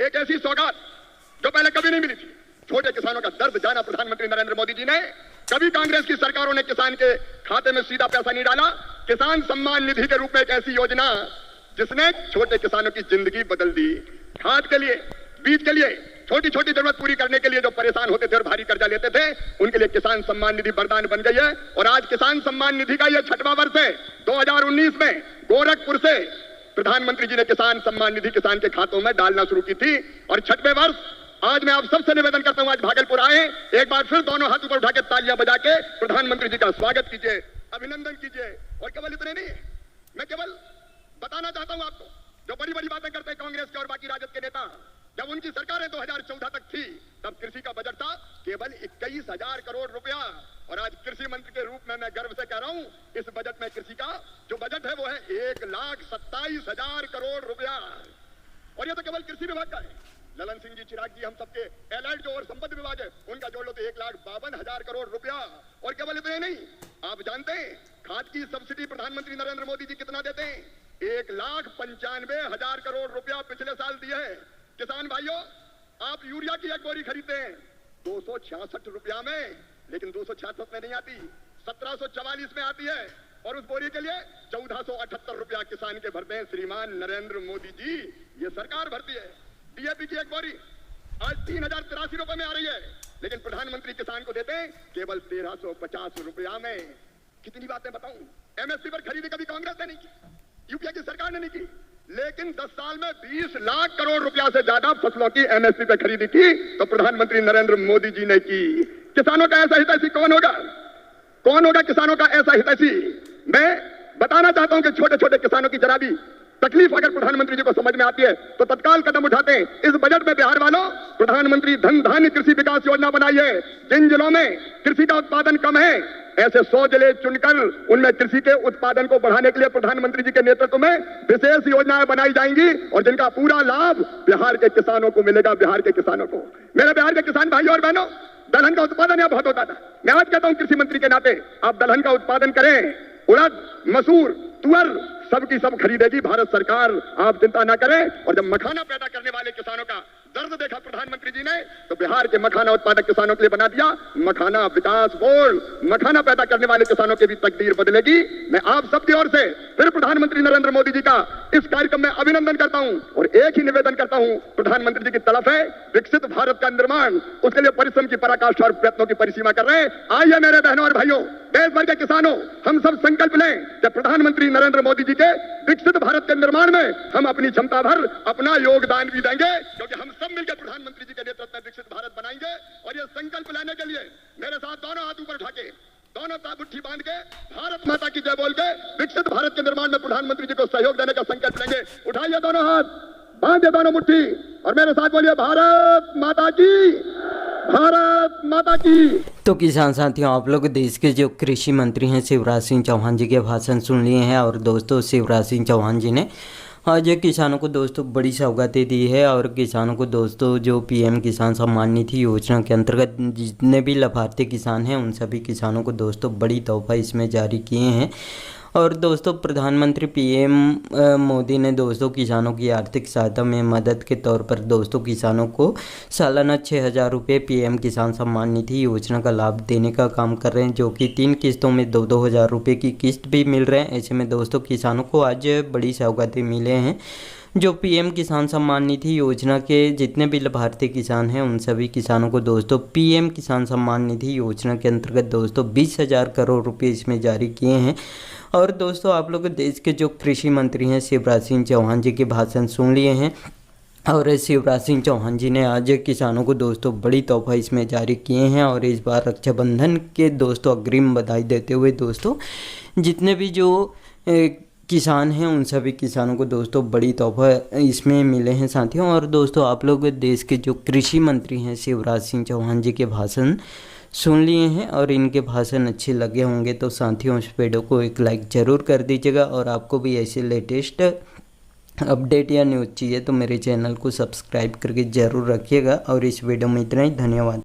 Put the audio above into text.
एक ऐसी सौगात जो पहले कभी नहीं मिली थी। छोटे किसानों का दर्द जाना प्रधानमंत्री नरेंद्र मोदी जी ने। कभी कांग्रेस की सरकारों ने किसान के खाते में सीधा पैसा नहीं डाला। किसान सम्मान निधि के रूप में एक ऐसी योजना जिसने छोटे किसानों की जिंदगी बदल दी। खाद के लिए, बीज के लिए, छोटी छोटी जरूरत पूरी करने के लिए जो परेशान होते थे और भारी कर्जा लेते थे, उनके लिए किसान सम्मान निधि वरदान बन गई है। और आज किसान सम्मान निधि का यह 6वां वर्ष है। 2019 में गोरखपुर से प्रधानमंत्री जी ने किसान सम्मान निधि किसान के खातों में डालना शुरू की थी। और 6वें वर्ष आज मैं आप सबसे निवेदन करता हूं, आज भागलपुर आए, एक बार फिर दोनों हाथ ऊपर उठा के तालियां बजा के प्रधानमंत्री जी का स्वागत कीजिए, अभिनंदन कीजिए। और केवल इतने नहीं, मैं केवल बताना चाहता हूं आपको, जो बड़ी बड़ी बातें करते हैं कांग्रेस के और बाकी राजद के नेता, जब उनकी सरकारें 2014 तक थी तब कृषि का बजट था केवल 21,000 करोड़ रुपया। और आज कृषि मंत्री के रूप में मैं गर्व से कह रहा हूं, इस बजट में कृषि का जो बजट है वो है 1,27,000 करोड़ रुपया। और ये तो केवल कृषि विभाग का है। ललन सिंह जी, चिराग जी, हम सबके एलाइड जो और संपत्ति विभाग है उनका जोड़ लो तो 1,52,000 करोड़ रुपया। और केवल इतने नहीं, आप जानते हैं खाद की सब्सिडी प्रधानमंत्री नरेंद्र मोदी जी कितना देते हैं? 1,95,000 करोड़ रुपया पिछले साल दिए हैं। किसान भाइयों, आप यूरिया की एक बोरी खरीदते हैं 266 रुपया में, लेकिन 266 में नहीं आती, 1744 में आती है। और उस बोरी के लिए 1478 रुपया किसान के भरते हैं श्रीमान नरेंद्र मोदी जी, ये सरकार भरती है। डीएपी की एक बोरी आज 3,083 रुपए में आ रही है, लेकिन प्रधानमंत्री किसान को देते हैं केवल 1,350 रुपया में। कितनी बातें बताऊं, एमएसपी पर खरीदी कभी कांग्रेस ने नहीं की, यूपीए की सरकार ने नहीं की, लेकिन 10 साल में 20 लाख करोड़ रुपया से ज्यादा फसलों की एमएसपी पर खरीदी की तो प्रधानमंत्री नरेंद्र मोदी जी ने की। किसानों का ऐसा हितैषी कौन होगा? कौन होगा किसानों का ऐसा हितैषी? मैं बताना चाहता हूं कि छोटे छोटे किसानों की जरा भी तकलीफ अगर प्रधानमंत्री जी को समझ में आती है तो तत्काल कदम उठाते हैं। इस बजट में बिहार वालों, प्रधानमंत्री धन धान्य कृषि विकास योजना बनाई है। जिन जिलों में कृषि का उत्पादन कम है, ऐसे 100 जिले चुनकर उनमें कृषि के उत्पादन को बढ़ाने के लिए प्रधानमंत्री जी के नेतृत्व में विशेष योजनाएं बनाई जाएंगी और जिनका पूरा लाभ बिहार के किसानों को मिलेगा। बिहार के किसानों को, मेरे बिहार के किसान भाइयों और बहनों, दलहन का उत्पादन यहां बहुत होता था। मैं आज कहता हूं कृषि मंत्री के नाते, आप दलहन का उत्पादन करें। उड़द, मसूर, तुअर सबकी सब खरीदेगी भारत सरकार, आप चिंता ना करें। और जब मखाना पैदा करने वाले किसानों का दर्द देखा प्रधानमंत्री जी ने, तो बिहार के मखाना उत्पादक किसानों के लिए बना दिया मखाना विकास बोर्ड। मखाना पैदा करने वाले किसानों की भी तकदीर बदलेगी। मैं आप सबकी ओर से फिर प्रधानमंत्री नरेंद्र मोदी जी का इस कार्यक्रम में अभिनंदन करता हूं और एक ही निवेदन करता हूं, प्रधानमंत्री जी की तलफ है विकसित भारत का निर्माण, उसके लिए परिश्रम की पराकाष्ठा और प्रयत्नों की परिसीमा कर रहे हैं। आइए मेरे बहनों और भाइयों, देश भर के किसानों, हम सब संकल्प लें कि प्रधानमंत्री नरेंद्र मोदी जी के विकसित भारत के निर्माण में हम अपनी क्षमता भर अपना योगदान भी देंगे, क्योंकि हम सब मिलकर प्रधानमंत्री जी के नेतृत्व में विकसित भारत बनाएंगे। और ये संकल्प लेने के लिए मेरे साथ दोनों हाथ ऊपर उठा के, दोनों मुट्ठी बांध के, भारत माता की जय बोल के विकसित भारत के निर्माण में प्रधानमंत्री जी को सहयोग देने का संकल्प लेंगे। उठाइए दोनों हाथ, बांधिए दोनों मुट्ठी और मेरे साथ बोलिए भारत माता की, भारत माता की। तो किसान साथियों, आप लोग देश के जो कृषि मंत्री हैं शिवराज सिंह चौहान जी के भाषण सुन लिए हैं। और दोस्तों, शिवराज सिंह चौहान जी ने आज किसानों को दोस्तों बड़ी सौगातें दी है। और किसानों को दोस्तों जो पीएम किसान सम्मान निधि योजना के अंतर्गत जितने भी लाभार्थी किसान हैं, उन सभी किसानों को दोस्तों बड़ी तोहफा इसमें जारी किए हैं। और दोस्तों, प्रधानमंत्री पीएम मोदी ने दोस्तों किसानों की आर्थिक सहायता में मदद के तौर पर दोस्तों किसानों को सालाना 6,000 रुपये पीएम किसान सम्मान निधि योजना का लाभ देने का काम कर रहे हैं, जो कि 3 किस्तों में 2-2 हज़ार रुपये की किस्त भी मिल रहे हैं। ऐसे में दोस्तों किसानों को आज बड़ी सौगातें मिले हैं। जो पीएम किसान सम्मान निधि योजना के जितने भी लाभार्थी किसान हैं, उन सभी किसानों को दोस्तों पीएम किसान सम्मान निधि योजना के अंतर्गत दोस्तों 20,000 करोड़ रुपये इसमें जारी किए हैं। और दोस्तों, आप लोग देश के जो कृषि मंत्री हैं शिवराज सिंह चौहान जी के भाषण सुन लिए हैं। और शिवराज सिंह चौहान जी ने आज किसानों को दोस्तों बड़ी तोहफा इसमें जारी किए हैं। और इस बार रक्षाबंधन के दोस्तों अग्रिम बधाई देते हुए दोस्तों जितने भी जो किसान हैं, उन सभी किसानों को दोस्तों बड़ी तोहफा इसमें मिले हैं साथियों। और दोस्तों, आप लोग देश के जो कृषि मंत्री हैं शिवराज सिंह चौहान जी के भाषण सुन लिए हैं और इनके भाषण अच्छे लगे होंगे तो साथियों इस वीडियो को एक लाइक ज़रूर कर दीजिएगा। और आपको भी ऐसे लेटेस्ट अपडेट या न्यूज़ चाहिए तो मेरे चैनल को सब्सक्राइब करके ज़रूर रखिएगा। और इस वीडियो में इतना ही, धन्यवाद।